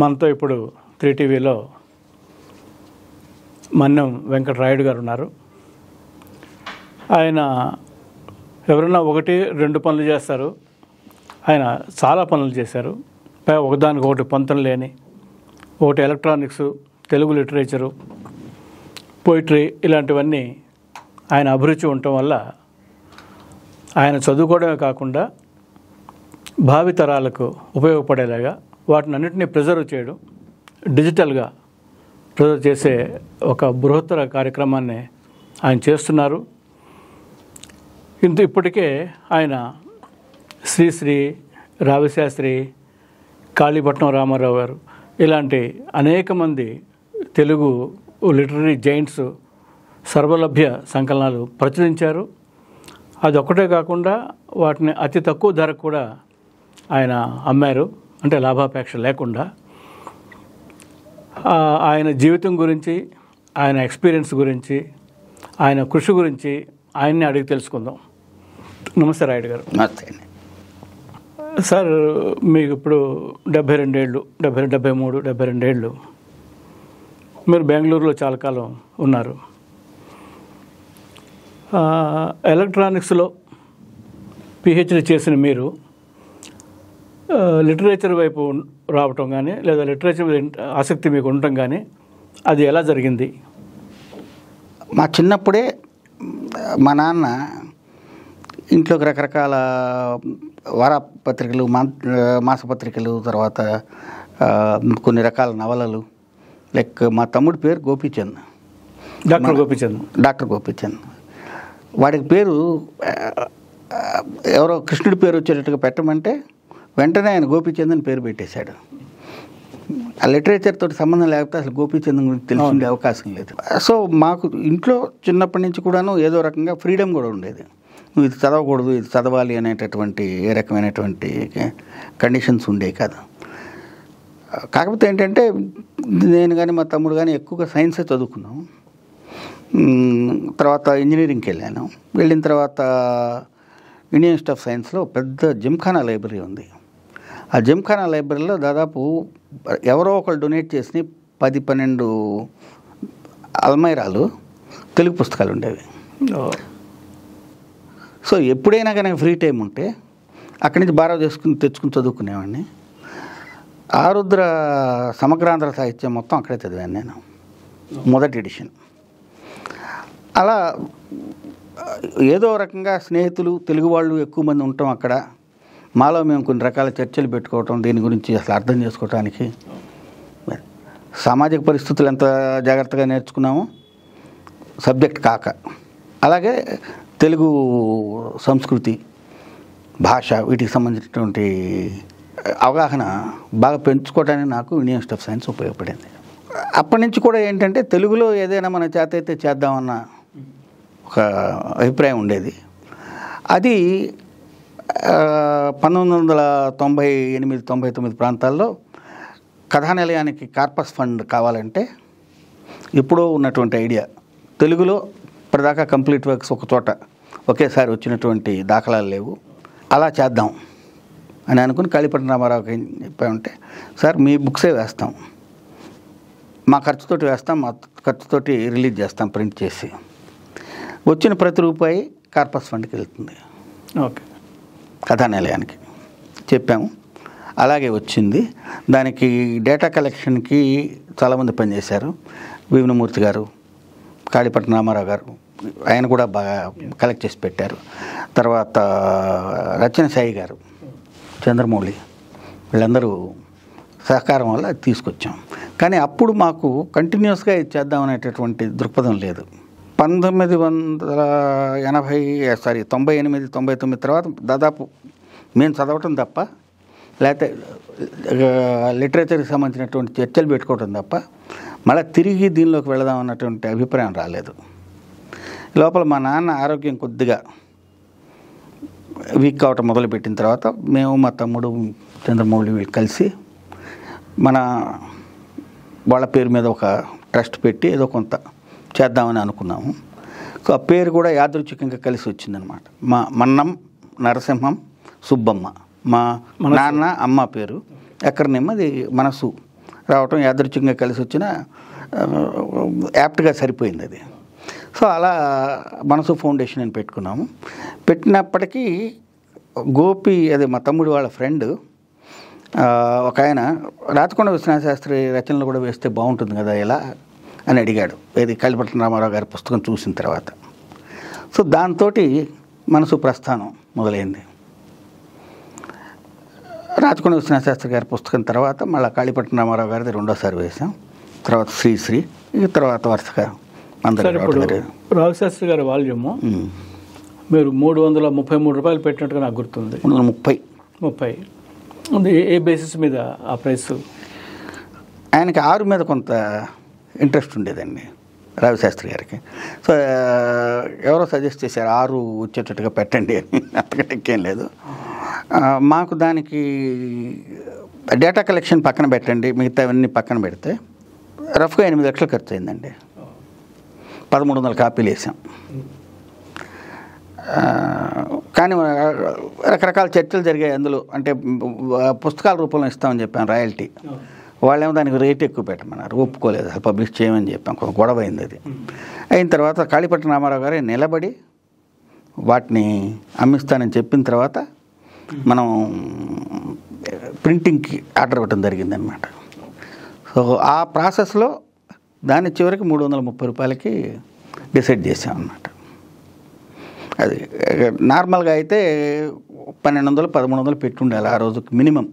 మనతో ఇప్పుడు 3TVలో మన్నం వెంకటరాయుడు గారు ఉన్నారు. ఆయన ఎవరైనా 1-2 పనులు చేస్తారు, ఆయన చాలా పనులు చేశారు. ఒకదానికి ఒకటి పొంతన లేని, ఒకటి ఎలక్ట్రానిక్స్, తెలుగు లిటరేచరు, పోయిటరీ, ఇలాంటివన్నీ ఆయన అభిరుచి ఉండటం వల్ల ఆయన చదువుకోవడమే కాకుండా భావితరాలకు ఉపయోగపడేలాగా వాటిని అన్నింటినీ ప్రిజర్వ్ చేయడం, డిజిటల్గా ప్రిజర్వ్ చేసే ఒక బృహత్తర కార్యక్రమాన్ని ఆయన చేస్తున్నారు. ఇప్పటికే ఆయన శ్రీశ్రీ, రావిశాస్త్రి, కాళీపట్నం రామారావు గారు ఇలాంటి అనేక మంది తెలుగు లిటరరీ జైంట్స్ సర్వలభ్య సంకలనాలు ప్రచురించారు. అదొక్కటే కాకుండా వాటిని అతి తక్కువ ధరకు కూడా ఆయన అమ్మారు, అంటే లాభాపేక్ష లేకుండా. ఆయన జీవితం గురించి, ఆయన ఎక్స్పీరియన్స్ గురించి, ఆయన కృషి గురించి ఆయన్ని అడిగి తెలుసుకుందాం. నమస్తే రాయుడు గారు. నమస్తే సార్, మీకు ఇప్పుడు 72 ఏళ్ళు, 73, 72 ఏళ్ళు. మీరు బెంగళూరులో చాలా కాలం ఉన్నారు. ఎలక్ట్రానిక్స్లో పిహెచ్డి చేసిన మీరు లిటరేచర్ వైపు రావటం కానీ, లేదా లిటరేచర్ ఆసక్తి మీకు ఉండటం కానీ, అది ఎలా జరిగింది? మా చిన్నప్పుడే మా నాన్న ఇంట్లోకి రకరకాల వారపత్రికలు, మాసపత్రికలు, తర్వాత కొన్ని రకాల నవలలు, లైక్ మా తమ్ముడి పేరు గోపీచంద్, డాక్టర్ గోపీచంద్. వాడికి పేరు ఎవరో కృష్ణుడి పేరు వచ్చేటట్టుగా పెట్టమంటే వెంటనే ఆయన గోపీచంద్ అని పేరు పెట్టేశాడు. ఆ లిటరేచర్ తోటి సంబంధం లేకపోతే అసలు గోపీచంద్ గురించి తెలిసిండే అవకాశం లేదు. సో మాకు ఇంట్లో చిన్నప్పటి నుంచి కూడాను ఏదో రకంగా ఫ్రీడమ్ కూడా ఉండేది. నువ్వు ఇది చదవకూడదు, ఇది చదవాలి అనేటటువంటి ఏ రకమైనటువంటి కండిషన్స్ ఉండేవి కాదు. కాకపోతే ఏంటంటే నేను కానీ మా తమ్ముడు కానీ ఎక్కువగా సైన్సే చదువుకున్నాం. తర్వాత ఇంజనీరింగ్కి వెళ్ళాను. వెళ్ళిన తర్వాత ఇండియన్ ఇన్స్టిట్యూట్ ఆఫ్ సైన్స్లో పెద్ద జిమ్ఖానా లైబ్రరీ ఉంది. ఆ జిమ్ఖానా లైబ్రరీలో దాదాపు ఎవరో ఒకరు డొనేట్ చేసి 10-12 అల్మైరాలు తెలుగు పుస్తకాలు ఉండేవి. సో ఎప్పుడైనా కనుక ఫ్రీ టైం ఉంటే అక్కడి నుంచి బారో తెచ్చుకుని చదువుకునేవాడిని. ఆరుద్ర సమగ్రాంధ్ర సాహిత్యం మొత్తం అక్కడే చదివాను నేను, మొదటి ఎడిషన్. అలా ఏదో రకంగా స్నేహితులు, తెలుగు వాళ్ళు ఎక్కువ మంది ఉండటం అక్కడ, మాలో మేము కొన్ని రకాల చర్చలు పెట్టుకోవటం, దీని గురించి అసలు అర్థం చేసుకోవటానికి. సామాజిక పరిస్థితులు ఎంత జాగ్రత్తగా నేర్చుకున్నామో సబ్జెక్ట్ కాక, అలాగే తెలుగు సంస్కృతి, భాష, వీటికి సంబంధించినటువంటి అవగాహన బాగా పెంచుకోవడానికి నాకు ఇండియన్ ఇన్స్టిట్యూట్ ఆఫ్ సైన్స్ ఉపయోగపడింది. అప్పటి నుంచి కూడా ఏంటంటే తెలుగులో ఏదైనా మన చేత అయితే చేద్దామన్న ఒక అభిప్రాయం ఉండేది. అది 1998-99 ప్రాంతాల్లో కథానిలయానికి కార్పస్ ఫండ్ కావాలంటే ఎప్పుడో ఉన్నటువంటి ఐడియా, తెలుగులో ఇప్పటిదాకా కంప్లీట్ వర్క్స్ ఒక చోట ఒకేసారి వచ్చినటువంటి దాఖలాలు లేవు, అలా చేద్దాం అని అనుకుని కాళీపట్నం రామారావుకి చెప్పామంటే, సార్ మీ బుక్సే వేస్తాం, మా ఖర్చుతోటి వేస్తాం, మా ఖర్చుతోటి రిలీజ్ చేస్తాం ప్రింట్ చేసి, వచ్చిన ప్రతి రూపాయి కార్పస్ ఫండ్కి వెళ్తుంది. ఓకే, కథానిలయానికి చెప్పాము. అలాగే వచ్చింది. దానికి డేటా కలెక్షన్కి చాలామంది పనిచేశారు. భీమనమూర్తి గారు, కాళీపట్నం రామారావు గారు, ఆయన కూడా బాగా కలెక్ట్ చేసి పెట్టారు. తర్వాత రచన సాయి గారు, చంద్రమౌళి, వీళ్ళందరూ సహకారం వల్ల తీసుకొచ్చాం. కానీ అప్పుడు మాకు కంటిన్యూస్గా ఇది చేద్దామనేటటువంటి దృక్పథం లేదు. 1998-99 తర్వాత దాదాపు మేము చదవటం తప్ప, లేకపోతే లిటరేచర్కి సంబంధించినటువంటి చర్చలు పెట్టుకోవటం తప్ప మళ్ళీ తిరిగి దీనిలోకి వెళదాం అన్నటువంటి అభిప్రాయం రాలేదు. లోపల మా నాన్న ఆరోగ్యం కొద్దిగా వీక్ అవటం మొదలుపెట్టిన తర్వాత మేము, మా తమ్ముడు చంద్రమౌళి వీళ్ళు కలిసి వాళ్ళ పేరు మీద ఒక ట్రస్ట్ పెట్టి ఏదో కొంత చేద్దామని అనుకున్నాము. సో ఆ పేరు కూడా యాదృచ్ఛికంగా కలిసి వచ్చిందనమాట. మన్నం నరసింహం సుబ్బమ్మ, మా నాన్న అమ్మ పేరు, ఎక్కడనేమో అది మనసు రావటం యాదృచ్ఛికంగా కలిసి వచ్చిన యాప్ట్గా సరిపోయింది అది. సో అలా మనసు ఫౌండేషన్ అని పెట్టుకున్నాము. పెట్టినప్పటికీ గోపి, అదే మా తమ్ముడు వాళ్ళ ఫ్రెండ్ ఒక ఆయన, రాచకొండ విశ్వనాథ శాస్త్రి రచనలు కూడా వేస్తే బాగుంటుంది కదా ఇలా అని అడిగాడు. ఇది కాళీపట్నం రామారావు గారి పుస్తకం చూసిన తర్వాత. సో దాంతో మనసు ప్రస్థానం మొదలైంది. రాచకొండ విశ్వనాథ శాస్త్రి గారి పుస్తకం తర్వాత మళ్ళీ కాళీపట్నం రామారావు గారిది రెండోసారి వేసాం. తర్వాత శ్రీశ్రీ, ఈ తర్వాత వరుసగా అందరూ. రామశాస్త్రి గారి వాల్యూము మీరు 333 రూపాయలు పెట్టినట్టుగా నాకు గుర్తుంది. 30 ఏ బేసిస్ మీద ఆ ప్రైస్? ఆయనకి 6 మీద కొంత ఇంట్రెస్ట్ ఉండేదండి రావిశాస్త్రి గారికి. సో ఎవరో సజెస్ట్ చేశారు 6 వచ్చేటట్టుగా పెట్టండి అని. అంతకంటే ఇంకేం లేదు. మాకు దానికి డేటా కలెక్షన్ పక్కన పెట్టండి, మిగతా అవన్నీ పక్కన పెడితే రఫ్గా 8 లక్షలు ఖర్చు అయిందండి. 1300 కాపీలు వేసాం. కానీ రకరకాల చర్చలు జరిగాయి అందులో. అంటే పుస్తకాల రూపంలో ఇస్తామని చెప్పాను రాయల్టీ, వాళ్ళేమో దానికి రేట్ ఎక్కువ పెట్టమన్నారు, ఒప్పుకోలేదు, అసలు పబ్లిష్ చేయమని చెప్పాం. కొంచెం గొడవ అయింది. అది అయిన తర్వాత కాళీపట్నం రామారావు గారే నిలబడి వాటిని అమ్మిస్తానని చెప్పిన తర్వాత మనం ప్రింటింగ్కి ఆర్డర్ ఇవ్వడం జరిగిందనమాట. సో ఆ ప్రాసెస్లో దాని చివరికి 330 రూపాయలకి డిసైడ్ చేసాం అన్నమాట. అది నార్మల్గా అయితే 1200 1300 పెట్టి ఉండాలి ఆ రోజుకి మినిమం.